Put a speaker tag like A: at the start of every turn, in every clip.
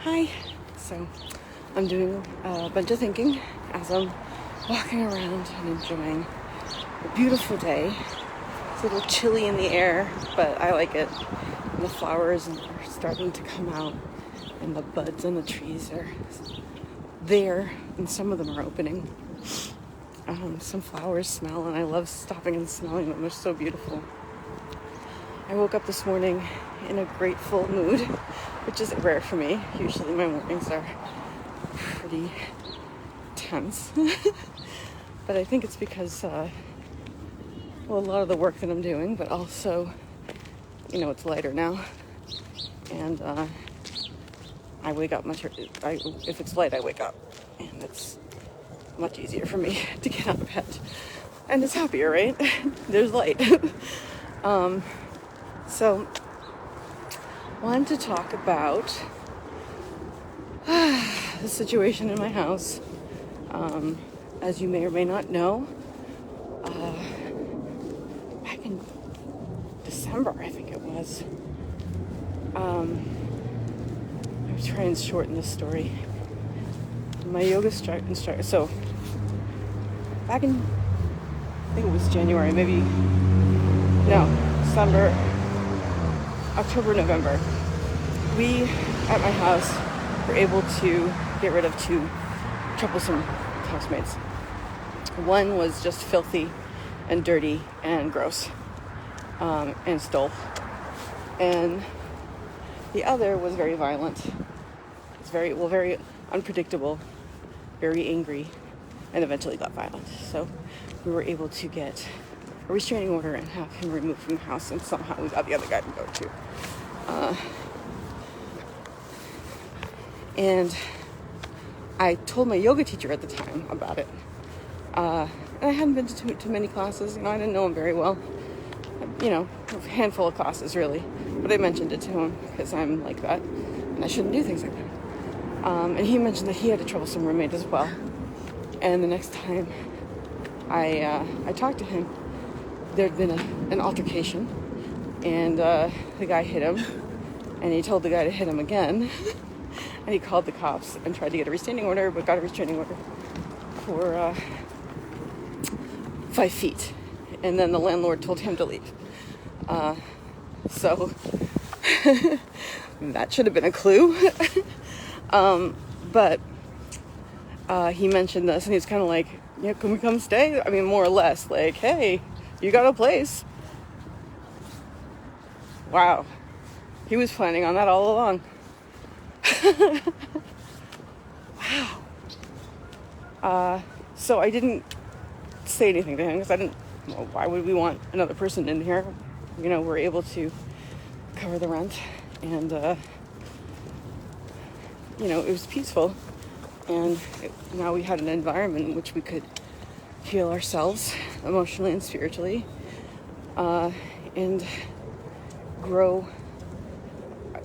A: Hi. So I'm doing a bunch of thinking as I'm walking around and enjoying a beautiful day. It's a little chilly in the air, but I like it. And the flowers are starting to come out, and the buds on the trees are there, and some of them are opening. Some flowers smell, and I love stopping and smelling them. They're so beautiful. I woke up this morning in a grateful mood, which is rare for me. Usually my mornings are pretty tense. But I think it's because, a lot of the work that I'm doing, but also, it's lighter now. And I wake up if it's light, I wake up. And it's much easier for me to get out of bed. And it's happier, right? There's light. So, wanted to talk about the situation in my house. As you may or may not know, back in December, I think it was, I'm trying to shorten this story. My yoga instructor, so back in, I think it was January, December, October, November, we, at my house, were able to get rid of two troublesome housemates. One was just filthy and dirty and gross, and stole. And the other was very violent. It's very unpredictable, very angry, and eventually got violent. So we were able to get a restraining order and have him removed from the house, and somehow we got the other guy to go too. And I told my yoga teacher at the time about it. And I hadn't been to many classes, I didn't know him very well. A handful of classes really. But I mentioned it to him because I'm like that, and I shouldn't do things like that. And he mentioned that he had a troublesome roommate as well. And the next time I talked to him, there'd been an altercation, and the guy hit him, and he told the guy to hit him again. And he called the cops and tried to get a restraining order, but got a restraining order for 5 feet. And then the landlord told him to leave. So that should have been a clue. But he mentioned this, and he's kind of like, yeah, can we come stay? I mean, more or less, like, hey, you got a place. Wow. He was planning on that all along. Wow. So I didn't say anything to him because I didn't, why would we want another person in here? We're able to cover the rent, and, it was peaceful. And now we had an environment in which we could heal ourselves emotionally and spiritually, and grow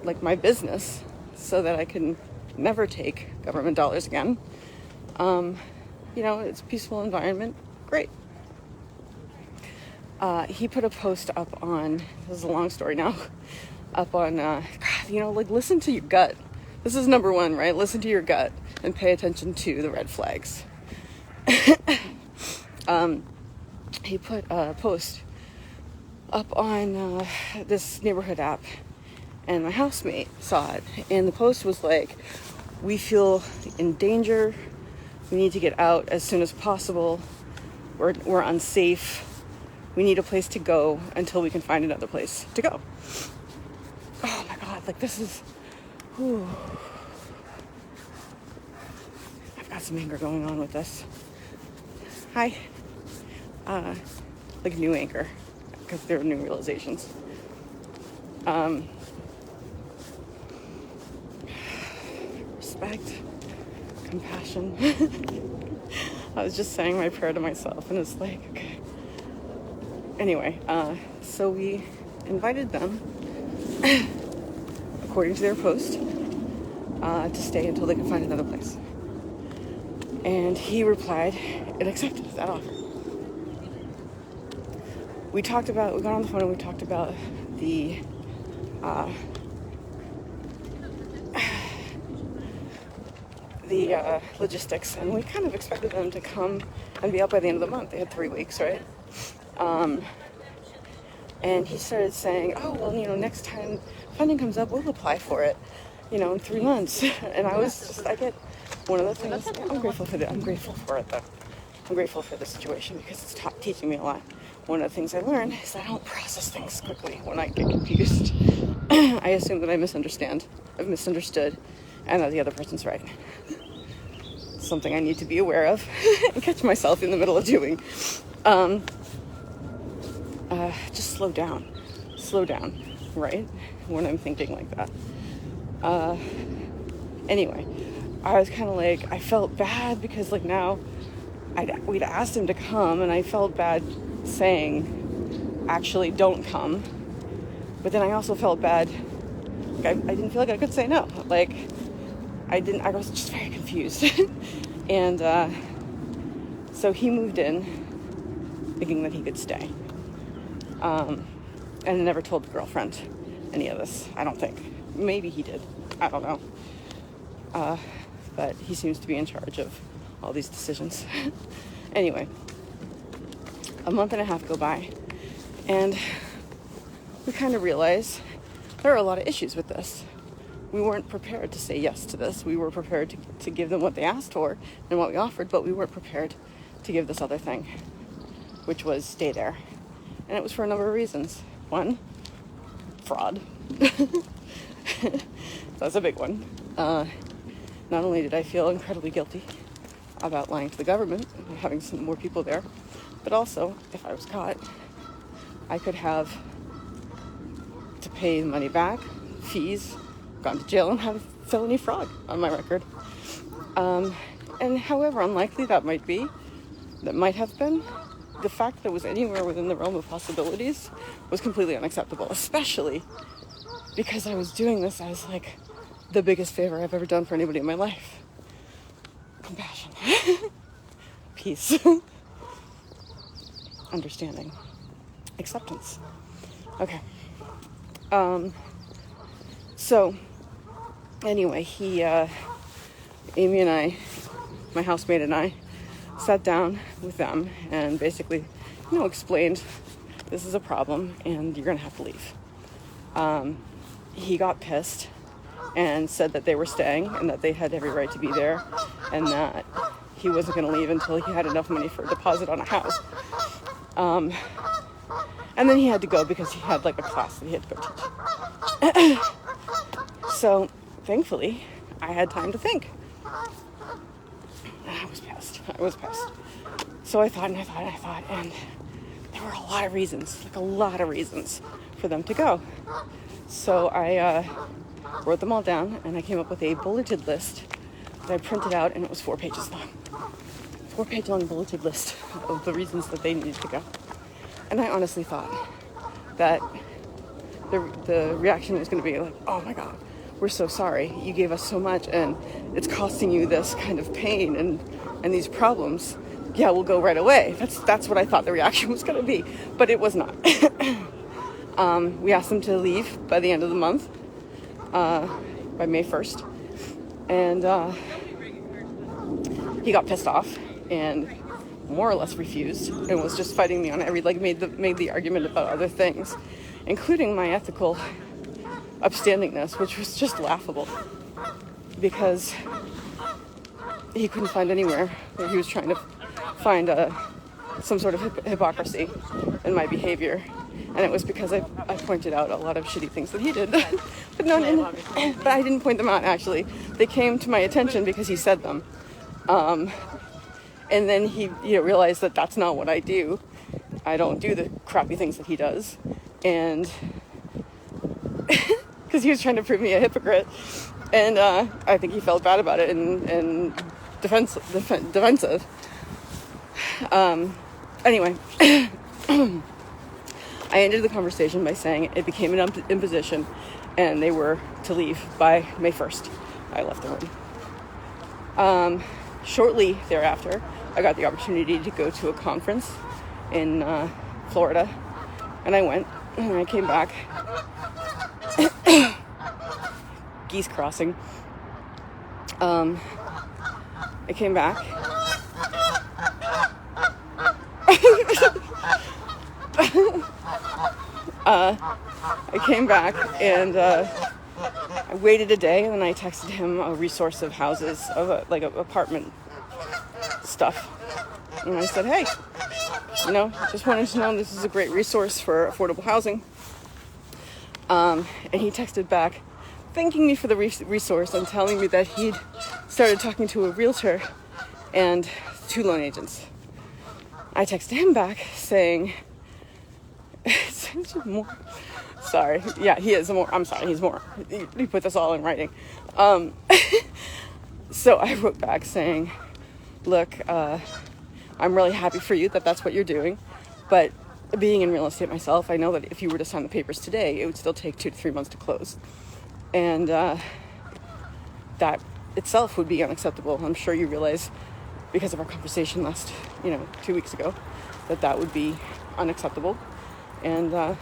A: like my business so that I can never take government dollars again. It's a peaceful environment. Great. He put a post up on, this is a long story now, up on, listen to your gut. This is number one, right? Listen to your gut and pay attention to the red flags. He put a post up on this neighborhood app, and my housemate saw it. And the post was like, we feel in danger. We need to get out as soon as possible. We're unsafe. We need a place to go until we can find another place to go. Oh my God, this is, whew. I've got some anger going on with this. Hi. New anger, because there are new realizations. Respect, compassion. I was just saying my prayer to myself, and it's like, okay. Anyway, so we invited them, according to their post, to stay until they could find another place. And he replied and accepted that offer. We got on the phone and we talked about the the logistics, and we kind of expected them to come and be out by the end of the month. They had 3 weeks, right? And he started saying, oh, well, next time funding comes up, we'll apply for it, in 3 months. And I get one of the things, I'm grateful for it, though. I'm grateful for the situation because it's teaching me a lot. One of the things I learned is I don't process things quickly when I get confused. I assume that I've misunderstood, and that the other person's right. Something I need to be aware of and catch myself in the middle of doing. Just slow down, right? When I'm thinking like that. Anyway, I was kind of like, I felt bad because now we'd asked him to come, and I felt bad saying, actually don't come. But then I also felt bad, I didn't feel like I could say no. I was just very confused. And so he moved in thinking that he could stay. And never told the girlfriend any of this, I don't think. Maybe he did, I don't know. But he seems to be in charge of all these decisions. Anyway, a month and a half go by, and we kind of realize there are a lot of issues with this. We weren't prepared to say yes to this. We were prepared to give them what they asked for and what we offered, but we weren't prepared to give this other thing, which was stay there. And it was for a number of reasons. One, fraud. That's a big one. Not only did I feel incredibly guilty about lying to the government and having some more people there, but also, if I was caught, I could have to pay the money back, fees, gone to jail, and have felony fraud on my record. And however unlikely that might have been, the fact that it was anywhere within the realm of possibilities was completely unacceptable, especially because I was doing this as the biggest favor I've ever done for anybody in my life. Compassion. Peace. Understanding. Acceptance. Okay. So, anyway, Amy and I, my housemate and I, sat down with them and basically, explained this is a problem and you're going to have to leave. He got pissed and said that they were staying and that they had every right to be there and that he wasn't going to leave until he had enough money for a deposit on a house. And then he had to go because he had a class that he had to go teach. So, thankfully, I had time to think. I was pissed. So I thought, and there were a lot of reasons for them to go. So I wrote them all down, and I came up with a bulleted list that I printed out, and it was 4 pages long. 4-page long bulleted list of the reasons that they needed to go. And I honestly thought that the reaction was going to be oh my God, we're so sorry. You gave us so much, and it's costing you this kind of pain and these problems. Yeah, we'll go right away. That's what I thought the reaction was going to be, but it was not. We asked them to leave by the end of the month, by May 1st, and he got pissed off and more or less refused and was just fighting me on every made the argument about other things, including my ethical upstandingness, which was just laughable because he couldn't find anywhere where he was trying to find some sort of hypocrisy in my behavior, and it was because I pointed out a lot of shitty things that he did. But I didn't point them out, actually. They came to my attention because he said them, and then he realized that that's not what I do. I don't do the crappy things that he does, and because he was trying to prove me a hypocrite, and I think he felt bad about it and defensive. Anyway, I ended the conversation by saying it became an imposition and they were to leave by May 1st. I left the room. Shortly thereafter, I got the opportunity to go to a conference in Florida, and I went, and I came back. Geese crossing. I came back. I came back and I waited a day, and then I texted him a resource of houses, of apartment stuff. And I said, hey, just wanted to know this is a great resource for affordable housing. And he texted back, thanking me for the resource and telling me that he'd started talking to a realtor and 2 loan agents. I texted him back saying, sorry, yeah, he is more, I'm sorry, he's more, he put this all in writing. So I wrote back saying, look, I'm really happy for you that that's what you're doing, but being in real estate myself, I know that if you were to sign the papers today, it would still take 2 to 3 months to close. And that itself would be unacceptable. I'm sure you realize, because of our conversation last, 2 weeks ago, that would be unacceptable. And, so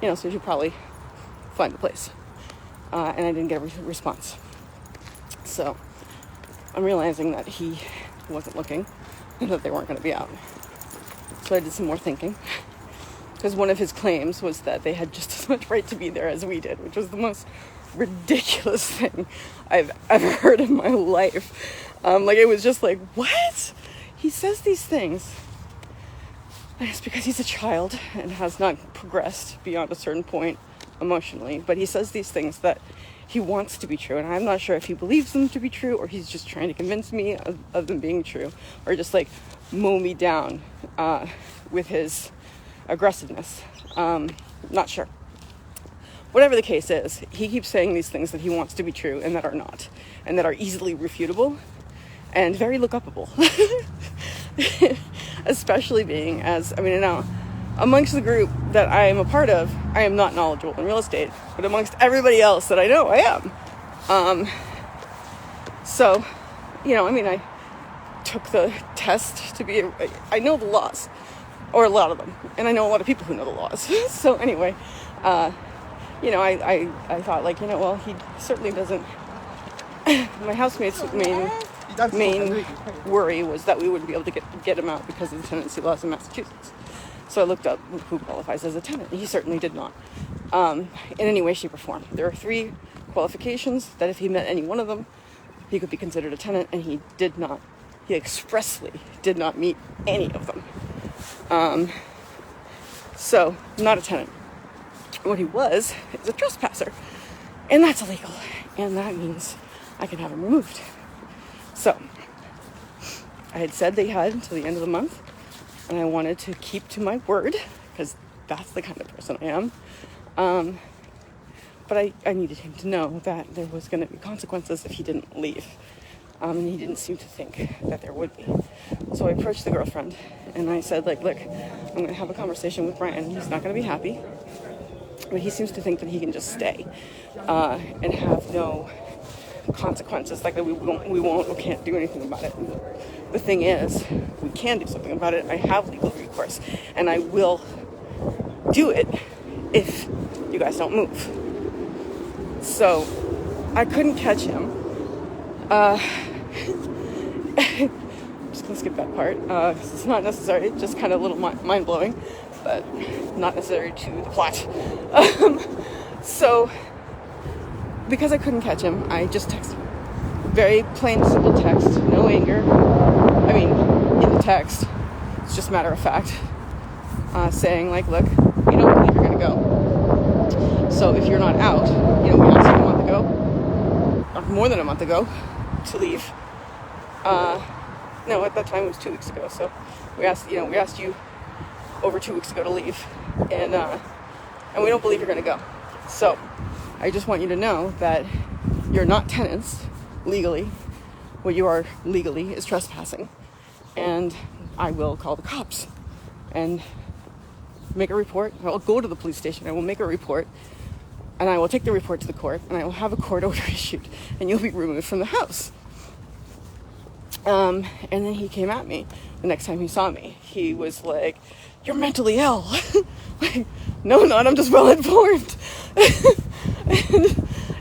A: you should probably find a place. And I didn't get a response. So I'm realizing that he wasn't looking and that they weren't going to be out. So I did some more thinking. Because one of his claims was that they had just as much right to be there as we did, which was the most ridiculous thing I've ever heard in my life. It was just like, what? He says these things. And it's because he's a child and has not progressed beyond a certain point emotionally. But he says these things that he wants to be true. And I'm not sure if he believes them to be true, or he's just trying to convince me of them being true, or just mow me down with his aggressiveness. Not sure. Whatever the case is, he keeps saying these things that he wants to be true and that are not, and that are easily refutable and very look-upable. Especially being amongst the group that I am a part of, I am not knowledgeable in real estate, but amongst everybody else that I know, I am. So, I took the test to be, I know the laws, or a lot of them, and I know a lot of people who know the laws. So anyway, I thought well, he certainly doesn't. My housemate's main worry was that we wouldn't be able to get him out because of the tenancy laws in Massachusetts. So I looked up who qualifies as a tenant. He certainly did not, in any way, shape, or form. There are 3 qualifications that if he met any one of them, he could be considered a tenant, and he did not. He expressly did not meet any of them. So, not a tenant. What he was is a trespasser, and that's illegal, and that means I can have him removed. So, I had said they had until the end of the month, and I wanted to keep to my word, because that's the kind of person I am. But I needed him to know that there was going to be consequences if he didn't leave. And he didn't seem to think that there would be. So I approached the girlfriend, and I said, look, I'm going to have a conversation with Brian. He's not going to be happy, but he seems to think that he can just stay and have no consequences, we can't do anything about it. And the thing is, we can do something about it. I have legal recourse, and I will do it if you guys don't move. So I couldn't catch him. I'm just gonna skip that part. It's not necessary, just kind of a little mind-blowing, but not necessary to the plot. So, because I couldn't catch him, I just texted him. Very plain, simple text, no anger. In the text, it's just matter of fact, saying look, we don't believe you're gonna go. So if you're not out, we asked you a month ago, or more than a month ago, to leave. No, at that time it was 2 weeks ago. So we asked you over 2 weeks ago to leave, and we don't believe you're going to go. So I just want you to know that you're not tenants legally. What you are legally is trespassing, and I will call the cops and make a report. I will go to the police station. I will make a report, and I will take the report to the court, and I will have a court order issued, and you'll be removed from the house. And then he came at me the next time he saw me. He was like, "You're mentally ill." No, I'm not. I'm just well informed.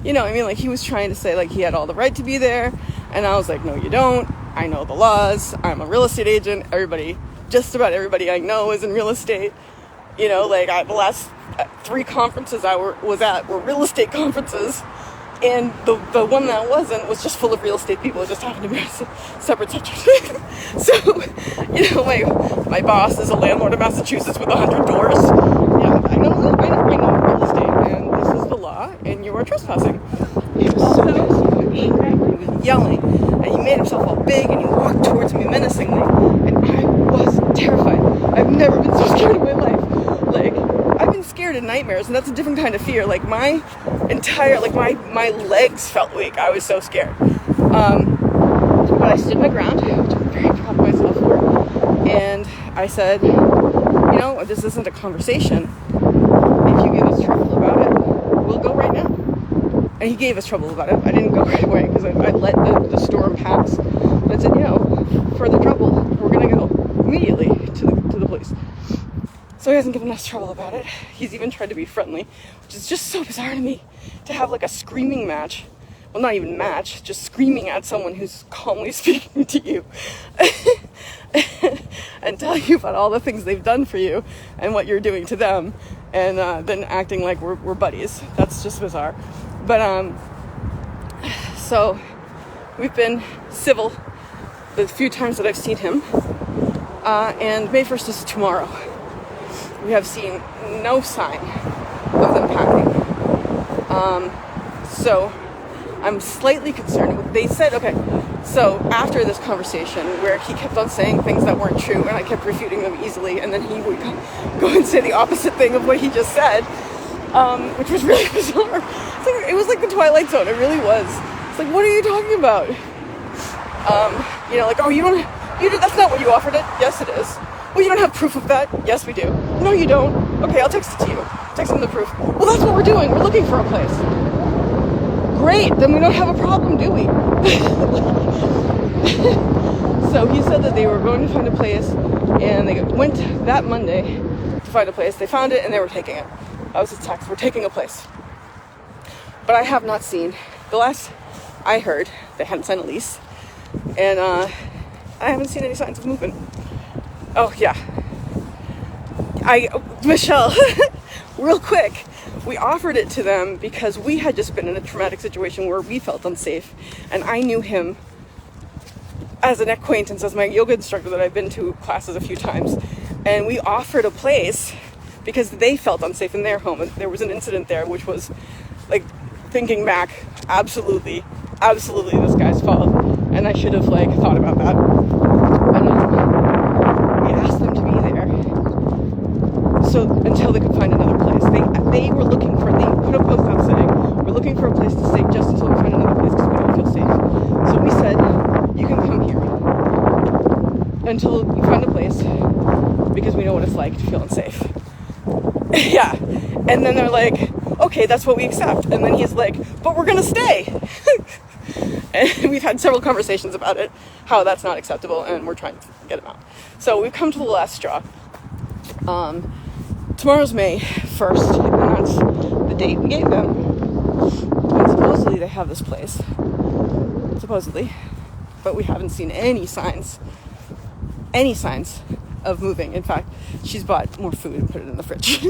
A: And, he was trying to say he had all the right to be there. And I was like, no, you don't. I know the laws. I'm a real estate agent. Just about everybody I know is in real estate. You know, like the last 3 conferences I was at were real estate conferences. And the one that wasn't was just full of real estate people. It just happened to be a separate subject. So, you know, my boss is a landlord in Massachusetts with 100 doors. Yeah, I know real estate, and this is the law, and you are trespassing. He was so angry. He was yelling, and he made himself all big, and he walked towards me menacingly, and I was terrified. I've never been so scared in my life. Like, I've been scared in nightmares, and that's a different kind of fear. Like, my legs felt weak. I was so scared. But I stood my ground, which I'm very proud of myself for. And I said, you know, this isn't a conversation. If you give us trouble about it, we'll go right now. And he gave us trouble about it. I didn't go right away because I let the storm pass. But I said, you know, further trouble, we're going to go immediately to the police. So he hasn't given us trouble about it. He's even tried to be friendly, which is just so bizarre to me, to have like a screaming match. Well, not even match, just screaming at someone who's calmly speaking to you and telling you about all the things they've done for you and what you're doing to them, and then acting like we're buddies. That's just bizarre. But so we've been civil the few times that I've seen him, and May 1st is tomorrow. We have seen no sign of them packing. So I'm slightly concerned. They said, okay, so after this conversation where he kept on saying things that weren't true and I kept refuting them easily, and then he would go and say the opposite thing of what he just said, which was really bizarre. It was like the Twilight Zone. It really was. It's like, what are you talking about? You know, like, oh, that's not what you offered it. Yes, it is. Well, you don't have proof of that. Yes, we do. No, you don't. Okay, I'll text it to you. Text him the proof. Well, that's what we're doing. We're looking for a place. Great, then we don't have a problem, do we? So he said that they were going to find a place, and they went that Monday to find a place. They found it, and they were taking it. That was his text. We're taking a place. But I have not seen. The last I heard, they hadn't signed a lease, and I haven't seen any signs of movement. Oh, yeah. Michelle, real quick, we offered it to them because we had just been in a traumatic situation where we felt unsafe, and I knew him as an acquaintance, as my yoga instructor that I've been to classes a few times, and we offered a place because they felt unsafe in their home, and there was an incident there which was, like, thinking back, absolutely this guy's fault, and I should have, like, thought about that. And we asked them to be there so until they could find another place. They were looking for, they put a post out saying, we're looking for a place to stay just until we find another place because we don't feel safe. So we said, you can come here until you find a place because we know what it's like to feel unsafe. Yeah. And then they're like, okay, that's what we accept. And then he's like, but we're going to stay. And we've had several conversations about it, how that's not acceptable, and we're trying to get him out. So we've come to the last straw. Tomorrow's May 1st, and that's the date we gave them. And supposedly they have this place. Supposedly. But we haven't seen any signs of moving. In fact, she's bought more food and put it in the fridge,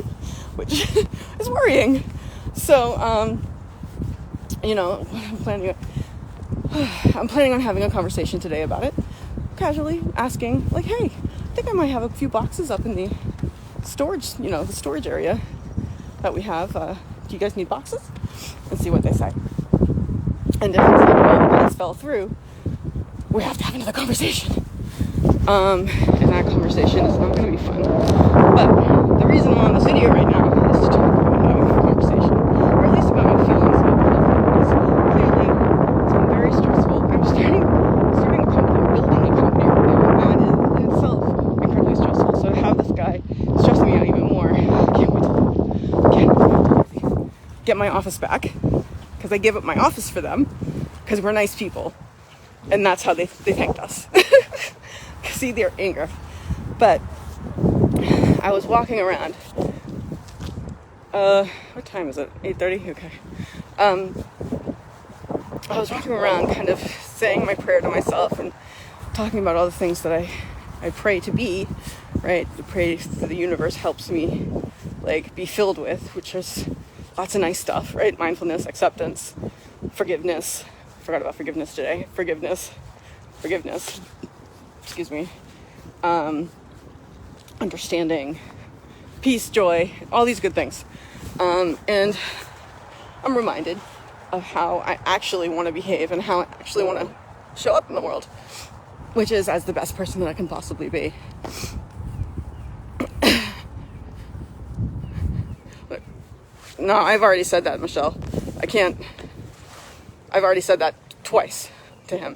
A: which is worrying. So, you know, I'm planning on having a conversation today about it, casually asking, like, hey, I think I might have a few boxes up in the storage, the storage area that we have. Do you guys need boxes? And see what they say. And if it's like, well, the plans fell through, we have to have another conversation. And that conversation is not going to be fun. But the reason I'm on this video right now is to talk about having a conversation, or at least about my feelings about the whole thing. Because clearly, it's been very stressful. I'm starting a company, building a company right now, and that is in itself incredibly stressful. So to have this guy stressing me out even more, I can't wait to get my office back, because I gave up my office for them, because we're nice people. And that's how they thanked us. See their anger. But I was walking around. What time is it? 8:30? Okay. I was walking around kind of saying my prayer to myself and talking about all the things that I pray to be, right? I pray that the universe helps me like be filled with, which is lots of nice stuff, right? Mindfulness, acceptance, forgiveness. Forgot about forgiveness today. Forgiveness. Excuse me. Understanding, peace, joy, all these good things. And I'm reminded of how I actually want to behave and how I actually want to show up in the world, which is as the best person that I can possibly be. But, no, I've already said that, Michelle. I've already said that twice to him.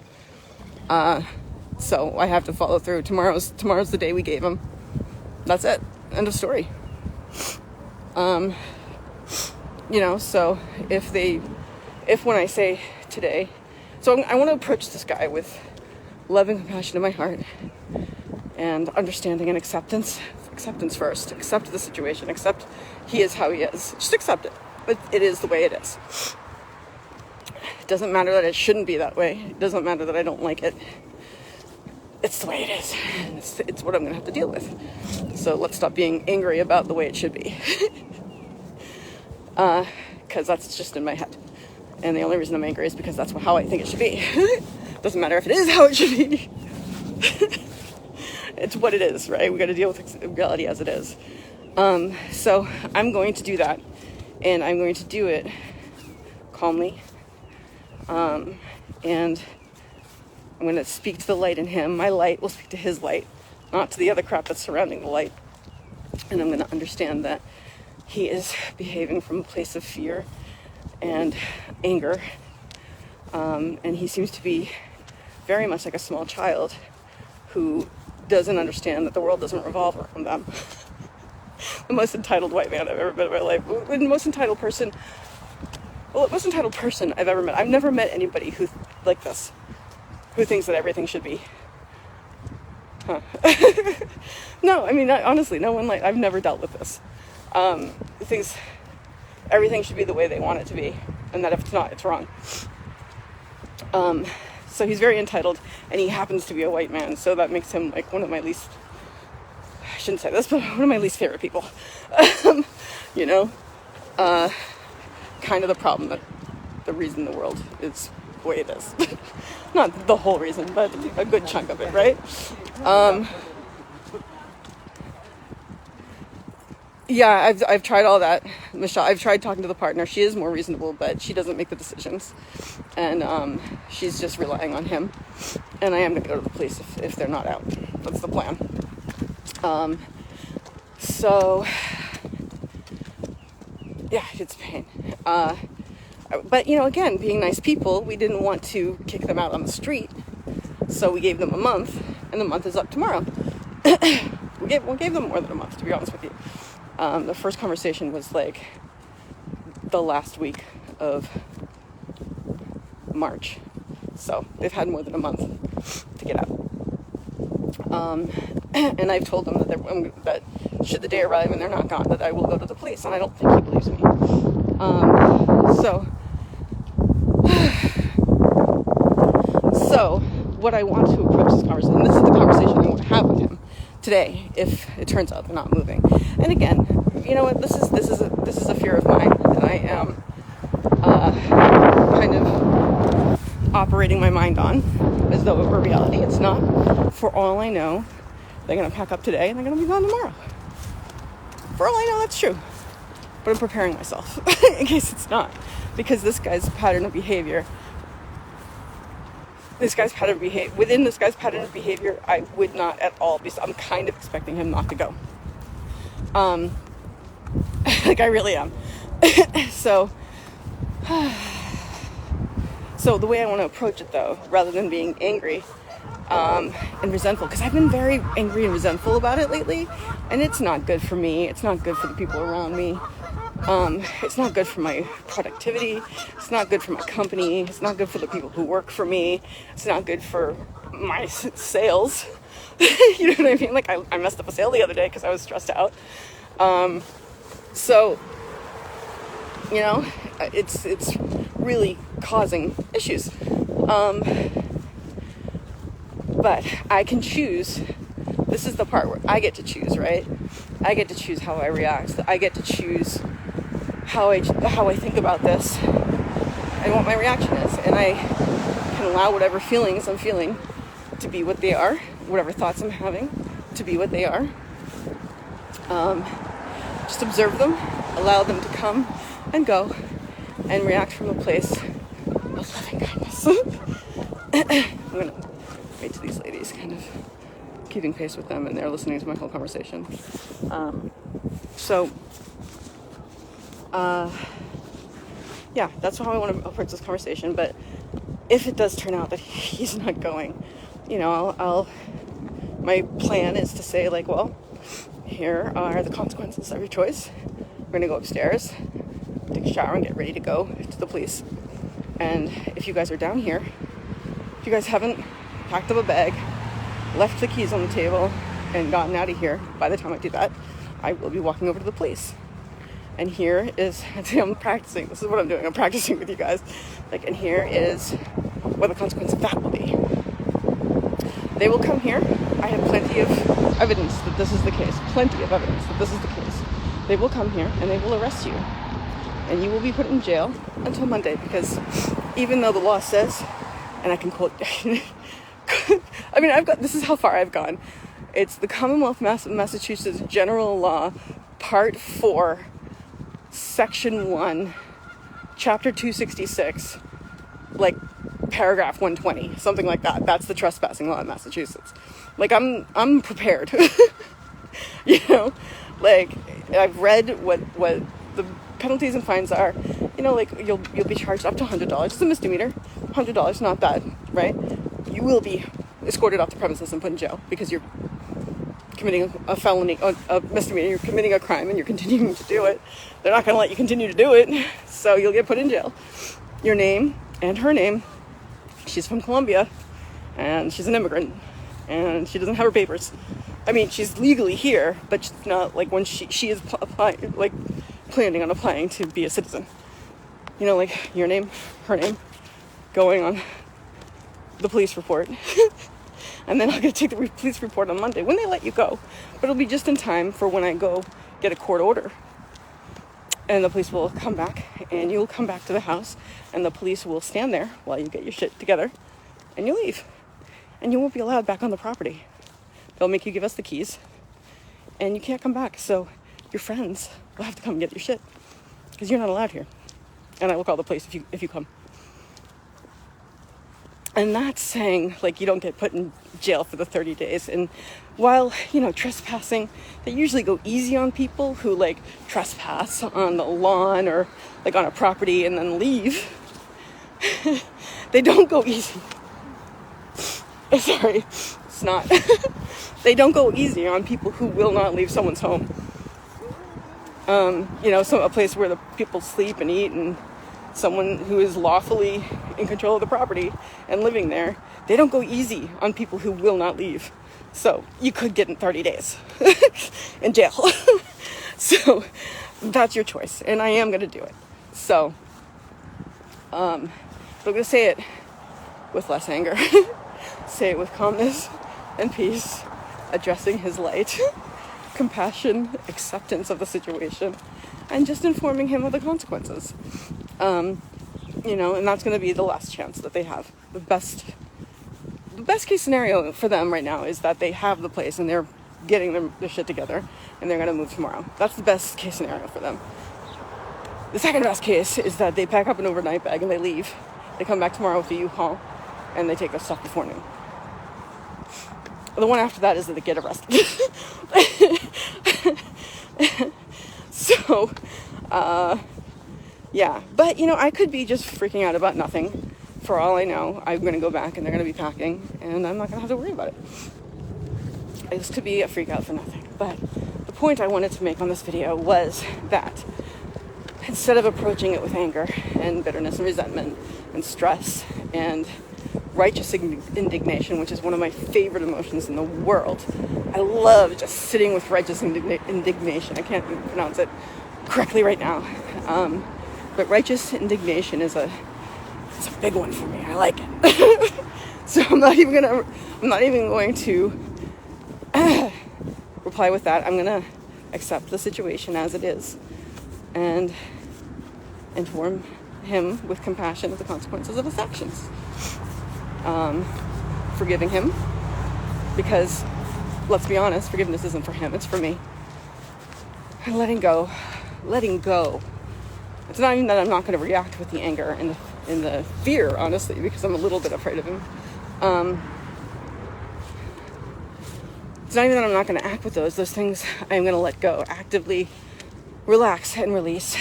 A: So I have to follow through. Tomorrow's the day we gave him. That's it. End of story. So if when I say today, so I want to approach this guy with love and compassion in my heart and understanding and acceptance first. Accept the situation, accept he is how he is. Just accept it. But it is the way it is. It doesn't matter that it shouldn't be that way. It doesn't matter that I don't like it. It's the way it is. It's what I'm going to have to deal with. So let's stop being angry about the way it should be. Because that's just in my head. And the only reason I'm angry is because that's how I think it should be. Doesn't matter if it is how it should be. It's what it is, right? We got to deal with reality as it is. So I'm going to do that. And I'm going to do it calmly. And I'm going to speak to the light in him. My light will speak to his light, not to the other crap that's surrounding the light. And I'm going to understand that he is behaving from a place of fear and anger. And he seems to be very much like a small child who doesn't understand that the world doesn't revolve around them. The most entitled white man I've ever met in my life. The most entitled person I've ever met. I've never met anybody who like this, who thinks that everything should be. Huh. No, I mean, honestly, no one I've never dealt with this. Thinks everything should be the way they want it to be, and that if it's not, it's wrong. So he's very entitled, and he happens to be a white man, so that makes him like one of my least, I shouldn't say this, but one of my least favorite people. Kind of the problem, that the reason the world is the way it is. Not the whole reason, but a good chunk of it, right? Yeah, I've tried all that, Michelle. I've tried talking to the partner. She is more reasonable, but she doesn't make the decisions, and she's just relying on him. And I am going to go to the police if they're not out. That's the plan. So yeah, it's a pain. But again, being nice people, we didn't want to kick them out on the street, so we gave them a month, and the month is up tomorrow. we gave them more than a month, to be honest with you. The first conversation was like the last week of March, so they've had more than a month to get out. And I've told them that should the day arrive and they're not gone, that I will go to the police, and I don't think he believes me. So what I want to approach this conversation, and this is the conversation I want to have with him today, if it turns out they're not moving. And again, you know what? This is a fear of mine that I am kind of operating my mind on as though it were reality. It's not. For all I know, they're going to pack up today and they're going to be gone tomorrow. For all I know, that's true. But I'm preparing myself in case it's not, because this guy's pattern of behavior. Within this guy's pattern of behavior, I would not at all be. I'm kind of expecting him not to go. Like I really am. So the way I want to approach it, though, rather than being angry and resentful, because I've been very angry and resentful about it lately, and it's not good for me. It's not good for the people around me. It's not good for my productivity. It's not good for my company. It's not good for the people who work for me. It's not good for my sales. You know what I mean? Like I messed up a sale the other day because I was stressed out. So it's really causing issues. But I can choose. This is the part where I get to choose, right? I get to choose how I react. I get to choose how I think about this and what my reaction is. And I can allow whatever feelings I'm feeling to be what they are, whatever thoughts I'm having to be what they are. Just observe them, allow them to come and go, and react from a place of loving kindness. I'm going to wait to these ladies, kind of keeping pace with them, and they're listening to my whole conversation. Yeah, that's how I want to approach this conversation. But if it does turn out that he's not going, you know, my plan is to say, like, well, here are the consequences of your choice. We're gonna go upstairs, take a shower, and get ready to go to the police. And if you guys are down here, if you guys haven't packed up a bag, left the keys on the table, and gotten out of here, by the time I do that, I will be walking over to the police. And here is, I'm practicing, this is what I'm doing, I'm practicing with you guys. Like, and here is what the consequence of that will be. They will come here. I have plenty of evidence that this is the case. Plenty of evidence that this is the case. They will come here and they will arrest you. And you will be put in jail until Monday, because even though the law says, and I can quote, I mean, this is how far I've gone. It's the Commonwealth of Massachusetts General Law, Part 4, Section 1, Chapter 266, like paragraph 120, something like that. That's the trespassing law in Massachusetts. Like, I'm prepared. You know, like, I've read what the penalties and fines are. You know, like, you'll be charged up to $100. It's a misdemeanor. $100, not bad, right? You will be escorted off the premises and put in jail because you're committing a felony, a misdemeanor. You're committing a crime and you're continuing to do it. They're not going to let you continue to do it, so you'll get put in jail. Your name and her name. She's from Colombia, and she's an immigrant, and she doesn't have her papers. I mean, she's legally here, but she's not, like, when she is applying, like, planning on applying to be a citizen. You know, like, your name, her name, going on the police report. And then I'll get to take the police report on Monday when they let you go. But it'll be just in time for when I go get a court order. And the police will come back, and you'll come back to the house, and the police will stand there while you get your shit together, and you leave. And you won't be allowed back on the property. They'll make you give us the keys, and you can't come back. So your friends will have to come and get your shit, because you're not allowed here. And I will call the police if you come. And that's saying, like, you don't get put in jail for the 30 days. And while, you know, trespassing, they usually go easy on people who, like, trespass on the lawn or, like, on a property and then leave. They don't go easy. Sorry, it's not. They don't go easy on people who will not leave someone's home. You know, a place where the people sleep and eat, and someone who is lawfully in control of the property and living there. They don't go easy on people who will not leave. So you could get in 30 days in jail. So that's your choice, and I am going to do it. So but I'm going to say it with less anger. Say it with calmness and peace, addressing his light, compassion, acceptance of the situation, and just informing him of the consequences. You know, and that's going to be the last chance that they have. The best case scenario for them right now is that they have the place and they're getting their shit together and they're going to move tomorrow. That's the best case scenario for them. The second best case is that they pack up an overnight bag and they leave. They come back tomorrow with a U-Haul and they take their stuff before noon. The one after that is that they get arrested. So, yeah. But, you know, I could be just freaking out about nothing. For all I know, I'm going to go back and they're going to be packing and I'm not going to have to worry about it. This could be a freak out for nothing. But the point I wanted to make on this video was that instead of approaching it with anger and bitterness and resentment and stress and righteous indignation, which is one of my favorite emotions in the world. I love just sitting with righteous indignation. I can't even pronounce it correctly right now. But righteous indignation is it's a big one for me. I like it. So I'm not even going to I'm not even going to reply with that. I'm going to accept the situation as it is and inform him with compassion of the consequences of his actions. Forgiving him, because let's be honest, forgiveness isn't for him, it's for me. And letting go. It's not even that I'm not going to react with the anger and the fear, honestly, because I'm a little bit afraid of him. It's not even that I'm not going to act with those things I'm going to let go, actively relax and release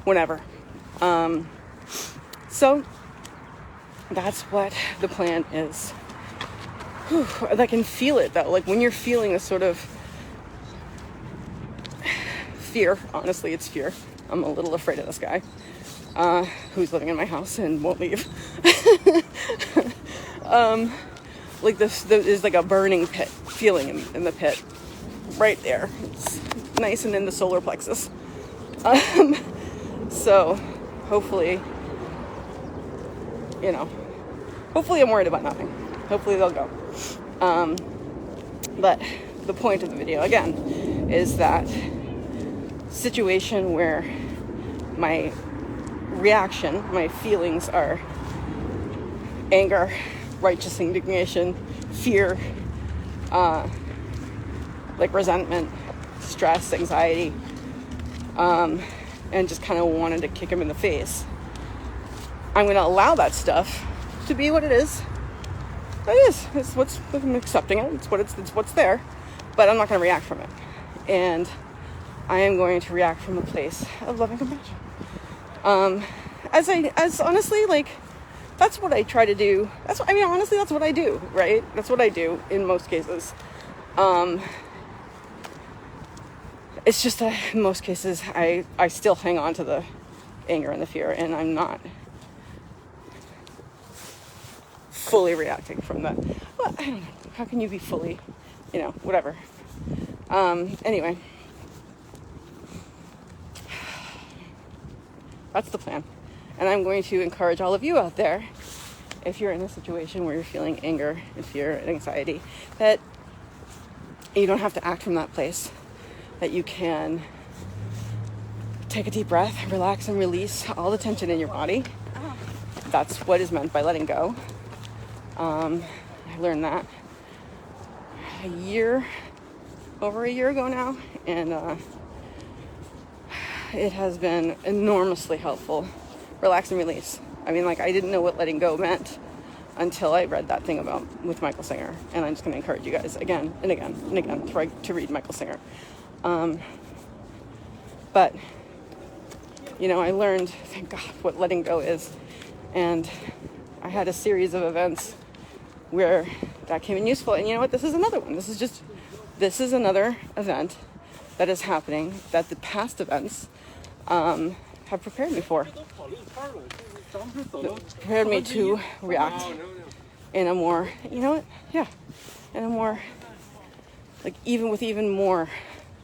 A: whenever. So that's what the plan is. Whew, I can feel it though, like when you're feeling a sort of fear, honestly it's fear. I'm a little afraid of this guy who's living in my house and won't leave. Like there's like a burning pit feeling in the pit right there. It's nice and in the solar plexus. So hopefully, hopefully I'm worried about nothing. Hopefully they'll go. But the point of the video, again, is that situation where my reaction, my feelings are anger, righteous indignation, fear, like resentment, stress, anxiety, and just kind of wanted to kick him in the face. I'm going to allow that stuff to be what it is. It is. I'm accepting it. It's what's there. But I'm not going to react from it. And I am going to react from a place of loving compassion. As honestly, like, that's what I try to do. Honestly, that's what I do, right? That's what I do in most cases. It's just that in most cases, I still hang on to the anger and the fear, and I'm not fully reacting from that. Well, I don't know. How can you be fully, whatever. Anyway. That's the plan. And I'm going to encourage all of you out there, if you're in a situation where you're feeling anger and fear and anxiety, that you don't have to act from that place, that you can take a deep breath, relax and release all the tension in your body. That's what is meant by letting go. I learned that over a year ago now, and it has been enormously helpful. Relax and release. I didn't know what letting go meant until I read that thing with Michael Singer, and I'm just going to encourage you guys again and again and again to read Michael Singer. But I learned, thank God, what letting go is, and I had a series of events where that came in useful. And you know what? This is another one. This is another event that is happening that the past events have prepared me for. Prepared me to react in a more, in a more, like, with even more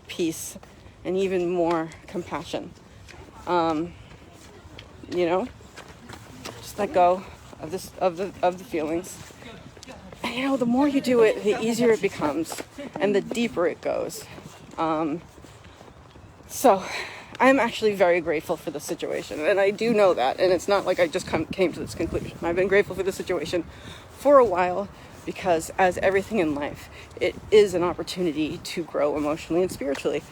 A: peace and even more compassion. Just let go of the feelings. And the more you do it, the easier it becomes and the deeper it goes. So I'm actually very grateful for the situation, and I do know that, and it's not like I just came to this conclusion. I've been grateful for the situation for a while, because as everything in life, it is an opportunity to grow emotionally and spiritually.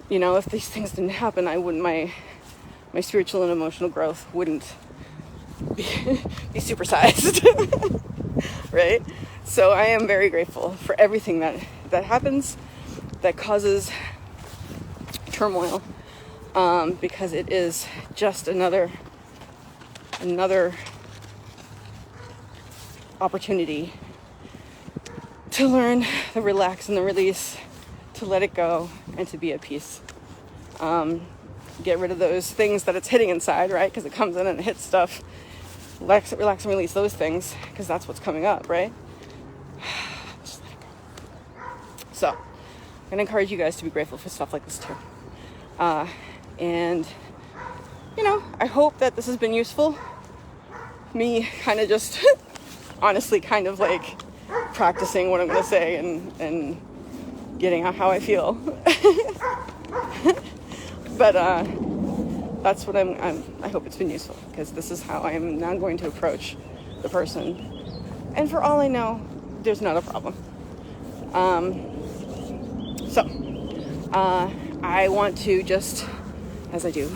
A: If these things didn't happen, my spiritual and emotional growth wouldn't be supersized, right? So I am very grateful for everything that happens, that causes turmoil, because it is just another opportunity to learn the relax and the release, to let it go, and to be at peace. Get rid of those things that it's hitting inside, right? Because it comes in and it hits stuff. Relax and release those things, because that's what's coming up, right? Just let it go. So, I'm going to encourage you guys to be grateful for stuff like this too. And, I hope that this has been useful. Me kind of just, honestly, kind of like practicing what I'm going to say and getting out how I feel. But that's what I hope it's been useful, because this is how I am now going to approach the person. And for all I know, there's not a problem. I want to just, as I do,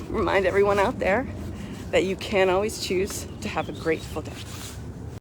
A: remind everyone out there that you can always choose to have a grateful day.